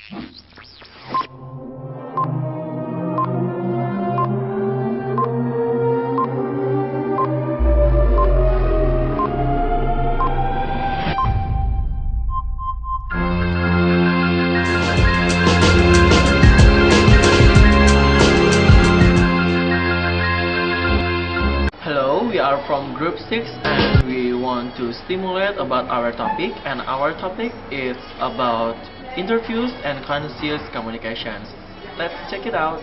Hello, we are from Group 6 and we want to stimulate about our topic, and our topic is about interviews and conscious communications. Let's check it out.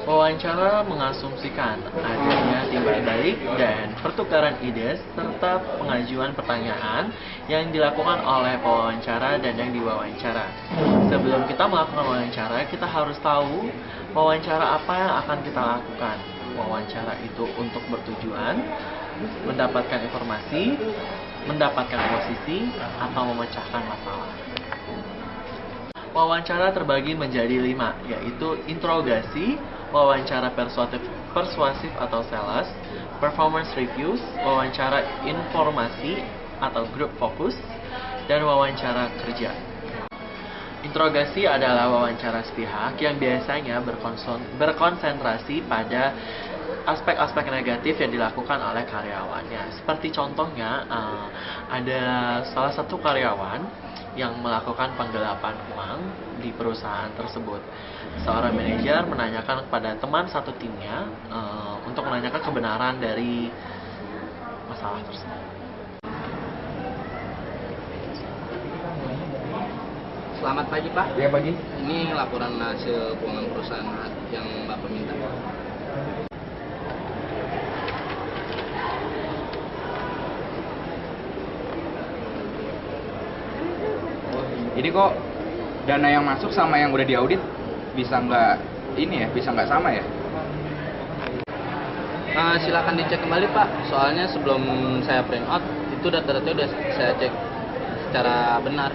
Wawancara mengasumsikan adanya timbal balik dan pertukaran ide serta pengajuan pertanyaan yang dilakukan oleh pewawancara dan yang diwawancara. Sebelum kita melakukan wawancara, kita harus tahu wawancara apa yang akan kita lakukan. Wawancara itu untuk bertujuan mendapatkan informasi, mendapatkan posisi, atau memecahkan masalah. Wawancara terbagi menjadi 5, yaitu interogasi, wawancara persuasif atau sales, performance reviews, wawancara informasi atau group focus, dan wawancara kerja. Interogasi adalah wawancara sepihak yang biasanya berkonsentrasi pada aspek-aspek negatif yang dilakukan oleh karyawannya. Seperti contohnya, ada salah satu karyawan yang melakukan penggelapan uang di perusahaan tersebut. Seorang manajer menanyakan kepada teman satu timnya untuk menanyakan kebenaran dari masalah tersebut. Selamat pagi, Pak. Ya, pagi. Ini laporan hasil keuangan perusahaan yang Bapak minta. Ini kok dana yang masuk sama yang udah diaudit bisa nggak sama ya? Silakan dicek kembali, Pak. Soalnya sebelum saya print out, itu data-datanya udah saya cek secara benar.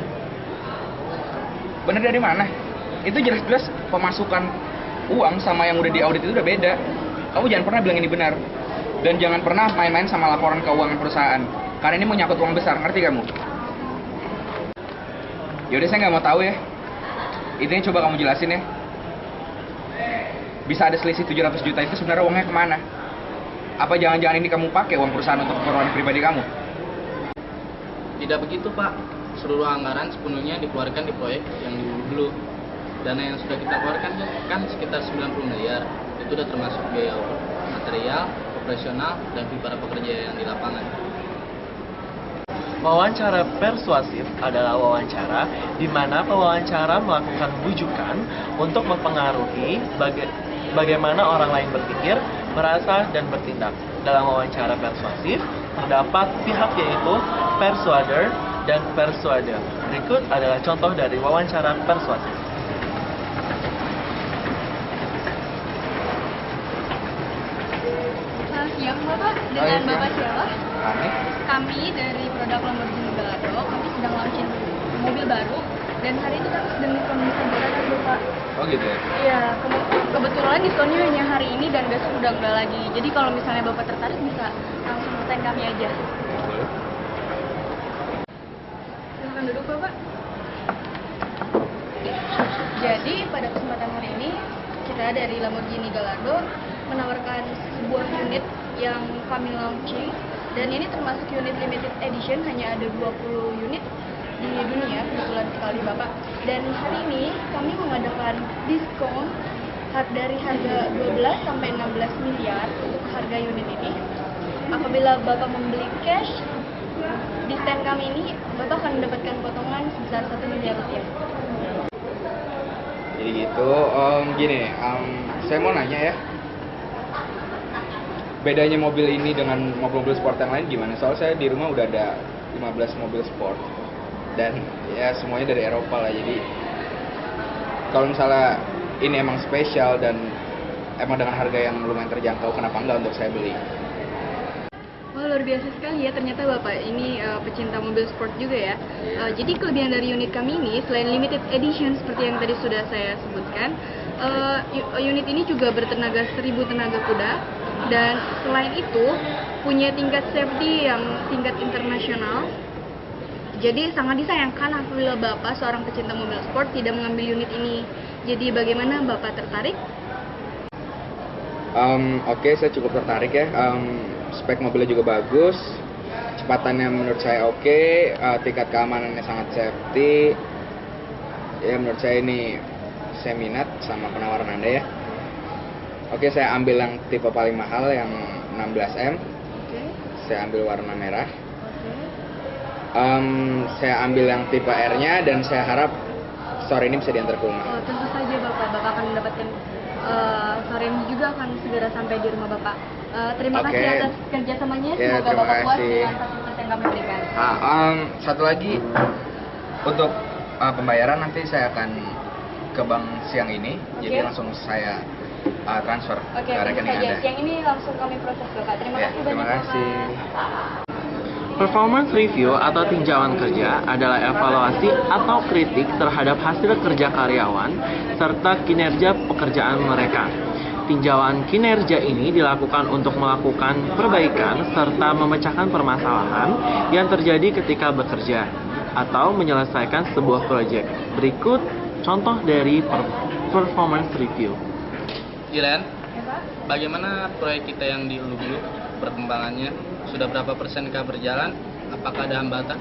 Bener dari mana? Itu jelas-jelas pemasukan uang sama yang udah diaudit itu udah beda. Kamu jangan pernah bilang ini benar. Dan jangan pernah main-main sama laporan keuangan perusahaan. Karena ini menyangkut uang besar, ngerti kamu? Yaudah, saya nggak mau tahu ya. Intinya coba kamu jelasin ya. Bisa ada selisih 700 juta itu sebenarnya uangnya kemana? Apa jangan-jangan ini kamu pakai uang perusahaan untuk keperluan pribadi kamu? Tidak begitu, Pak. Seluruh anggaran sepenuhnya dikeluarkan di proyek yang dulu. Dana yang sudah kita keluarkan kan sekitar 90 miliar. Itu udah termasuk biaya material, operasional, dan fee para pekerja yang di lapangan. Wawancara persuasif adalah wawancara di mana pewawancara melakukan bujukan untuk mempengaruhi bagaimana orang lain berpikir, merasa, dan bertindak. Dalam wawancara persuasif, terdapat pihak yaitu persuader dan persuader. Berikut adalah contoh dari wawancara persuasif. Siang Bapak, dengan Bapak siapa? Kami? Kami dari produk Lamborghini Gallardo, kami sedang launching mobil baru dan hari ini kami sedang diskon berat Bapak. Oh gitu ya? Iya, kebetulan diskonnya hanya hari ini dan besok udah enggak lagi. Jadi kalau misalnya Bapak tertarik bisa langsung pesan kami aja. Boleh. Silahkan duduk Bapak. Jadi pada kesempatan hari ini kita dari Lamborghini Gallardo menawarkan sebuah unit yang kami launching, dan ini termasuk unit limited edition, hanya ada 20 unit di dunia, kebetulan sekali Bapak. Dan hari ini kami mengadakan diskon dari harga 12 sampai 16 miliar untuk harga unit ini. Apabila Bapak membeli cash di stand kami ini, Bapak akan mendapatkan potongan sebesar 1 miliar rupiah. Jadi gitu, saya mau nanya ya. Bedanya mobil ini dengan mobil-mobil sport yang lain gimana? Soalnya saya di rumah udah ada 15 mobil sport. Dan ya semuanya dari Eropa lah. Jadi kalau misalnya ini emang spesial dan emang dengan harga yang lumayan terjangkau, kenapa enggak untuk saya beli? Wah, luar biasa sekali ya, ternyata Bapak ini pecinta mobil sport juga ya. Jadi kelebihan dari unit kami ini, selain limited edition seperti yang tadi sudah saya sebutkan, unit ini juga bertenaga 1000 tenaga kuda, dan selain itu punya tingkat safety yang tingkat internasional. Jadi sangat disayangkan apabila Bapak seorang pecinta mobil sport tidak mengambil unit ini. Jadi bagaimana Bapak tertarik? Oke, saya cukup tertarik ya. Spek mobilnya juga bagus, kecepatannya menurut saya oke, tingkat keamanannya sangat safety. Ya menurut saya ini saya minat sama penawaran Anda ya. Oke, saya ambil yang tipe paling mahal yang 16M. Oke. Saya ambil warna merah. Oke. Saya ambil yang tipe R-nya dan saya harap sore ini bisa diantar ke rumah. Oh, tentu saja Bapak akan mendapatkan sore ini juga akan segera sampai di rumah Bapak. Terima Oke. kasih atas kerjasamanya. Ya, Semoga terima Bapak puas kasih. dengan fasilitas yang kami berikan. Satu lagi untuk pembayaran nanti saya akan ke bank siang ini, Oke. jadi langsung saya transfer Oke, ke tentu rekening saja. Anda. Siang ini langsung kami proses Bapak. Terima Ya, kasih terima banyak kasih. Bapak. Performance review atau tinjauan kerja adalah evaluasi atau kritik terhadap hasil kerja karyawan serta kinerja pekerjaan mereka. Tinjauan kinerja ini dilakukan untuk melakukan perbaikan serta memecahkan permasalahan yang terjadi ketika bekerja atau menyelesaikan sebuah proyek. Berikut contoh dari performance review. Iren, Ya, Pak. bagaimana proyek kita yang di Ulu-Bulu perkembangannya? Sudah berapa persenkah berjalan? Apakah ada hambatan?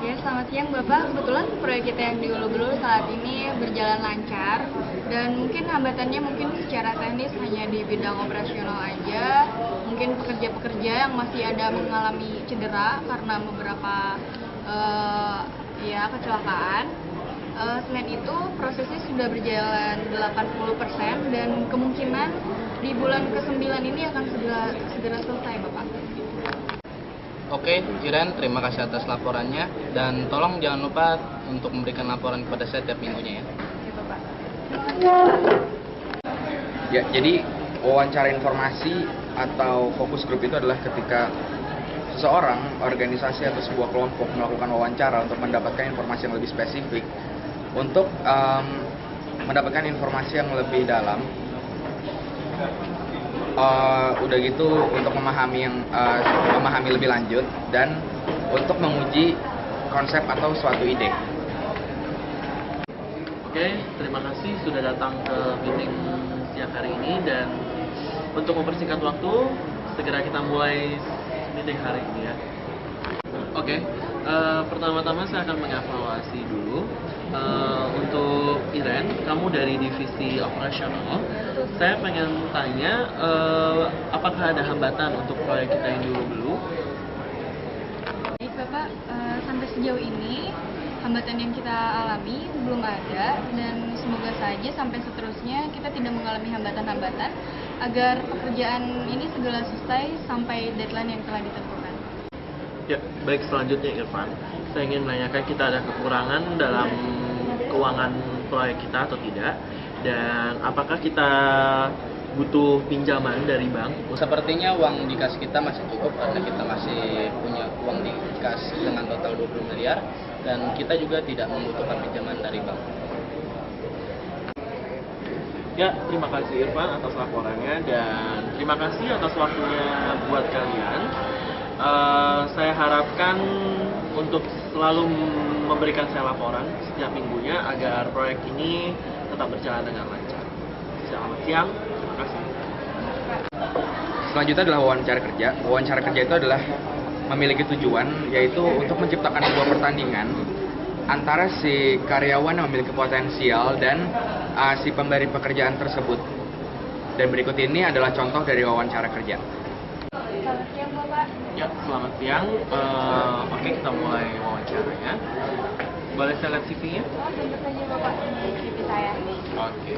Ya, selamat siang Bapak. Kebetulan proyek kita yang di Ulu-Bulu saat ini berjalan lancar dan mungkin hambatannya mungkin secara teknis hanya di bidang operasional aja. Mungkin pekerja-pekerja yang masih ada mengalami cedera karena beberapa kecelakaan. Selain itu prosesnya sudah berjalan 80% dan kemungkinan di bulan ke-9 ini akan segera selesai Bapak. Oke, Iren, terima kasih atas laporannya dan tolong jangan lupa untuk memberikan laporan kepada saya tiap minggunya ya. Oke Bapak. Ya, jadi wawancara informasi atau fokus grup itu adalah ketika seseorang, organisasi atau sebuah kelompok melakukan wawancara untuk mendapatkan informasi yang lebih spesifik, untuk mendapatkan informasi yang lebih dalam. Udah gitu untuk memahami lebih lanjut dan untuk menguji konsep atau suatu ide. Oke, terima kasih sudah datang ke meeting siang hari ini dan untuk mempersingkat waktu, segera kita mulai meeting hari ini ya. Oke, pertama-tama saya akan mengevaluasi dulu. Untuk Iren, kamu dari divisi operasional. Saya pengen tanya, apakah ada hambatan untuk proyek kita yang dulu? Baik Bapak, sampai sejauh ini hambatan yang kita alami belum ada dan semoga saja sampai seterusnya kita tidak mengalami hambatan-hambatan agar pekerjaan ini segera selesai sampai deadline yang telah ditentukan. Ya, baik, selanjutnya Irfan. Saya ingin menanyakan kita ada kekurangan dalam keuangan proyek kita atau tidak, dan apakah kita butuh pinjaman dari bank? Sepertinya uang di kas kita masih cukup karena kita masih punya uang di kas dengan total 20 miliar dan kita juga tidak membutuhkan pinjaman dari bank. Ya, terima kasih Irfan atas laporannya dan terima kasih atas waktunya buat kalian. Saya harapkan untuk selalu memberikan saya laporan setiap minggunya agar proyek ini tetap berjalan dengan lancar. Selamat siang, terima kasih. Selanjutnya adalah wawancara kerja. Wawancara kerja itu adalah memiliki tujuan, yaitu untuk menciptakan sebuah pertandingan antara si karyawan yang memiliki potensial dan si pemberi pekerjaan tersebut. Dan berikut ini adalah contoh dari wawancara kerja. Selamat siang Bapak. Ya, selamat siang. Oke, kita mulai wawancaranya. Boleh saya lihat CV-nya? Oh, tentu saja Bapak, ini CV saya. Oke.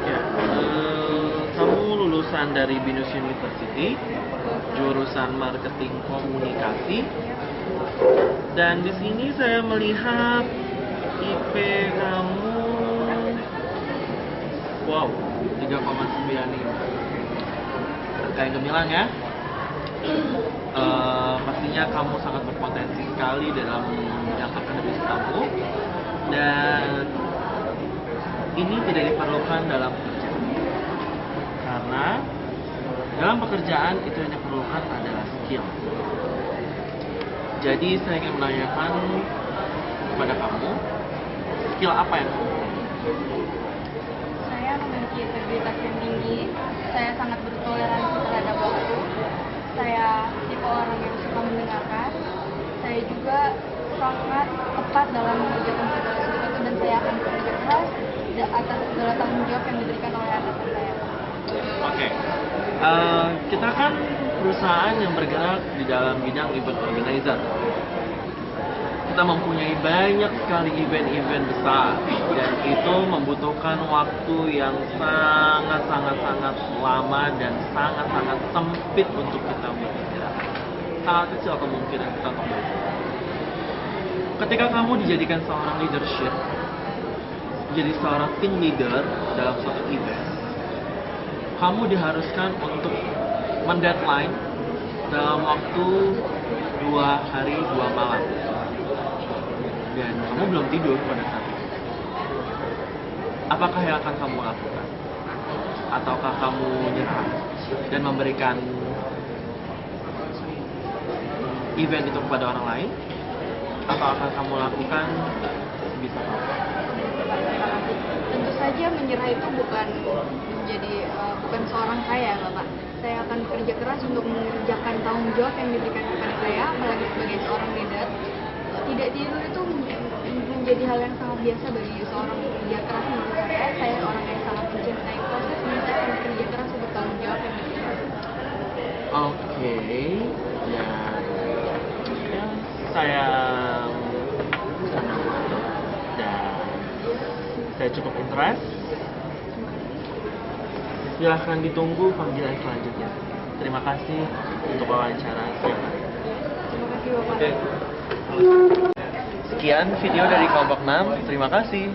Ya, kamu lulusan dari Binus University, jurusan Marketing Komunikasi. Dan di sini saya melihat IP kamu, wow, 3,95. Kayak gemilang ya. Pastinya kamu sangat berpotensi sekali dalam bidang akademis kamu, dan ini tidak diperlukan dalam pekerjaan karena Dalam pekerjaan itu yang diperlukan adalah skill. Jadi saya ingin menanyakan kepada kamu, skill apa yang kamu miliki? Saya memiliki integritas yang tinggi, saya sangat bertoleransi terhadap waktu, saya tipe orang yang suka mendengarkan, saya juga sangat tepat dalam mengerjakan segala sesuatu dan saya akan bekerja keras atas segala tanggung jawab yang diberikan oleh atasan saya. Oke. Kita kan perusahaan yang bergerak di dalam bidang event organizer. Kita mempunyai banyak sekali event-event besar dan itu membutuhkan waktu yang sangat lama dan sangat sempit untuk kita bergerak. Sangat kecil kemungkinan kita untuk bergerak. Ketika kamu dijadikan seorang leadership, jadi seorang team leader dalam suatu event, kamu diharuskan untuk mendeadline dalam waktu 2 hari 2 malam. Dan kamu belum tidur pada saat itu. Apakah yang akan kamu lakukan? Ataukah kamu nyerah dan memberikan event itu kepada orang lain? Atau akan kamu lakukan sebisa kamu? Tentu saja menyerah itu bukan seorang saya, Bapak. Saya akan bekerja keras untuk mengerjakan tanggung jawab yang diberikan kepada saya, apalagi sebagai seorang leader. Tidak tidur itu menjadi hal yang sangat biasa bagi seorang pekerja keras menurut saya. Saya orang yang sangat mencintai proses dan saya akan bekerja keras untuk tanggung jawab yang diberikan. Oke, ya saya senang dan saya cukup interest. Silahkan ditunggu panggilan selanjutnya. Terima kasih untuk wawancara siang hari. Terima kasih, Bapak. Sekian video dari kelompok 6. Terima kasih.